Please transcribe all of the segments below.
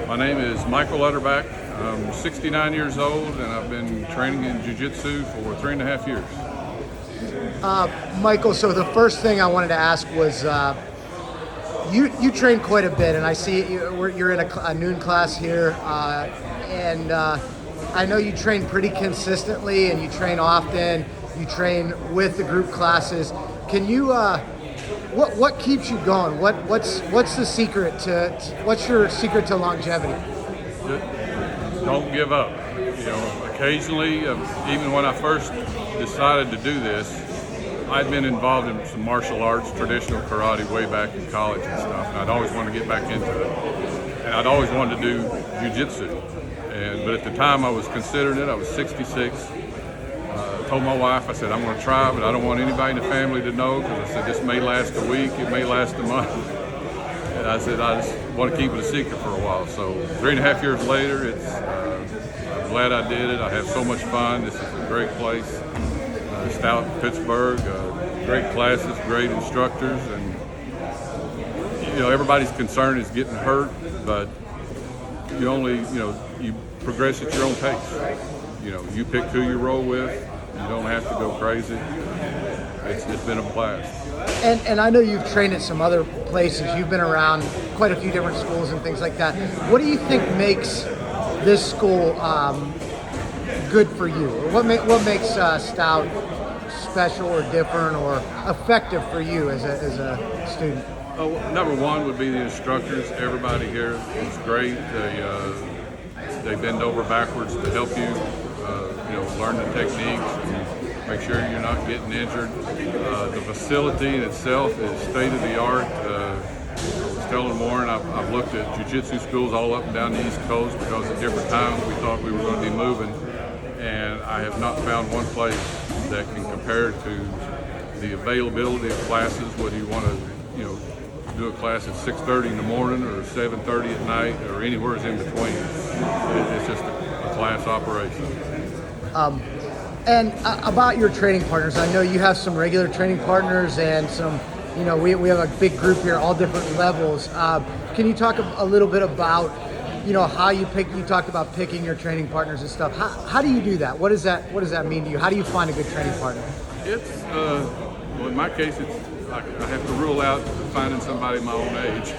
My name is Michael Utterback. I'm 69 years old and I've been training in Jiu Jitsu for 3.5 years. Michael, so the first thing I wanted to ask was, you train quite a bit, and I see you're in a noon class here, and I know you train pretty consistently, and you train often. You train with the group classes. Can you? What keeps you going? What's the secret to? What's your secret to longevity? Don't give up. Occasionally, even when I first decided to do this, I'd been involved in some martial arts, traditional karate way back in college and stuff, and I'd always wanted to get back into it. And I'd always wanted to do jiu-jitsu. But at the time I was considering it, I was 66. I told my wife, I said, I'm going to try, but I don't want anybody in the family to know, because I said, this may last a week, it may last a month. And I said, I just want to keep it a secret for a while. So 3.5 years later, I'm glad I did it. I have so much fun. This is a great place. Stout Pittsburgh, great classes, great instructors, and everybody's concern is getting hurt, but you progress at your own pace. You pick who you roll with. You don't have to go crazy. It's been a blast. And I know you've trained at some other places. You've been around quite a few different schools and things like that. What do you think makes this school good for you? What makes Stout special or different or effective for you as a student? Number one would be the instructors. Everybody here is great. They bend over backwards to help you, learn the techniques and make sure you're not getting injured. The facility in itself is state of the art. I was telling Warren, I've looked at jiu-jitsu schools all up and down the East Coast, because at different times we thought we were going to be moving, and I have not found one place that can compare to the availability of classes, whether you want to, do a class at 6:30 in the morning or 7:30 at night or anywhere in between. It's just a class operation. And about your training partners, I know you have some regular training partners and some, we have a big group here, all different levels. Can you talk a little bit about, how you talked about picking your training partners and stuff. How do you do that? What does that mean to you? How do you find a good training partner? It's, well, in my case, I have to rule out finding somebody my own age.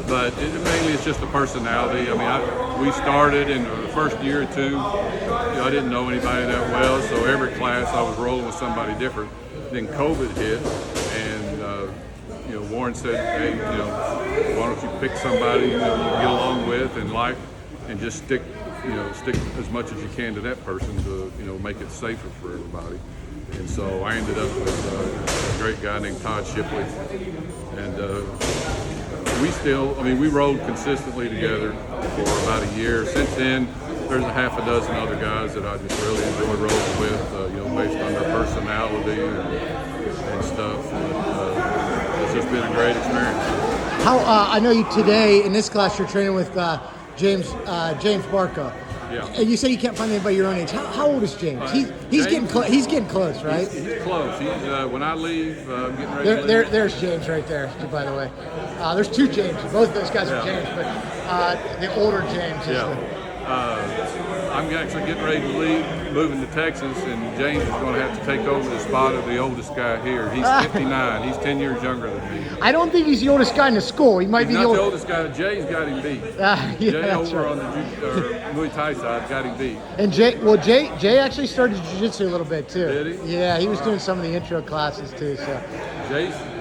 But mainly it's just the personality. I mean, we started in the first year or two, I didn't know anybody that well, so every class I was rolling with somebody different. Then COVID hit, and Warren said, hey, why don't you pick somebody you get along with and like, and just stick as much as you can to that person to make it safer for everybody. And so I ended up with a great guy named Todd Shipley, and we rode consistently together for about a year. Since then, there's a half a dozen other guys that I just really enjoy rolling with, based on their personality and stuff. It's just been a great experience. I know you today in this class you're training with James Barco. Yeah. You say you can't find anybody your own age. How old is James? He's getting close, right? He's close. When I leave, I'm getting ready to leave. There's James right there, by the way. There's two James. Both of those guys are James, but the older James is I'm actually getting ready to leave, moving to Texas, and James is going to have to take over the spot of the oldest guy here. He's 59. He's 10 years younger than me. I don't think he's the oldest guy in the school. He might be the oldest guy. Jay's got him beat. Jay over on the Muay Thai side got him beat. And Jay actually started jiu-jitsu a little bit too. Did he? Yeah, he was doing some of the intro classes too. So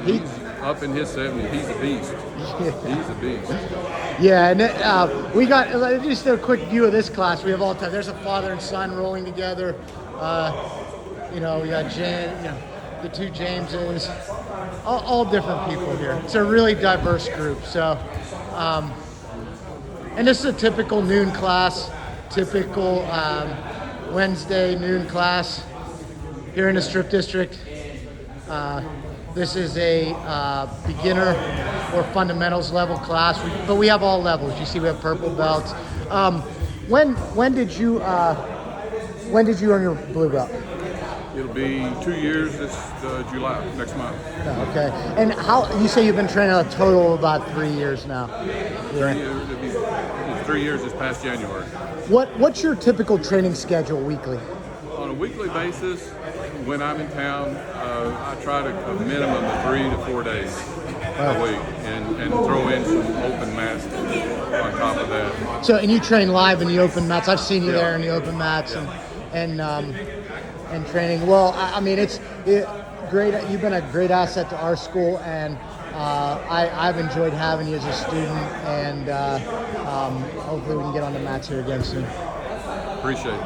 he's up in his 70s. He's a beast. He's a beast. Yeah, and we got just a quick view of this class. We have all time. There's a father and son rolling together. We got the two Jameses, all different people here. It's a really diverse group. So, and this is a typical noon class, typical Wednesday noon class here in the Strip District. This is a beginner or fundamentals level class, but we have all levels. You see, we have purple belts. When did you earn your blue belt? It'll be 2 years this July, next month. Okay. And how you say you've been training a total of about 3 years now? 3 years, it'll be 3 years this past January. What's your typical training schedule weekly? On a weekly basis, when I'm in town, I try to a minimum of 3 to 4 days a week, and throw in some open mats on top of that. So, and you train live in the open mats. I've seen you Yeah. there in the open mats and training. Well, I mean, it's great. You've been a great asset to our school, and I've enjoyed having you as a student. And hopefully, we can get on the mats here again soon. Appreciate it.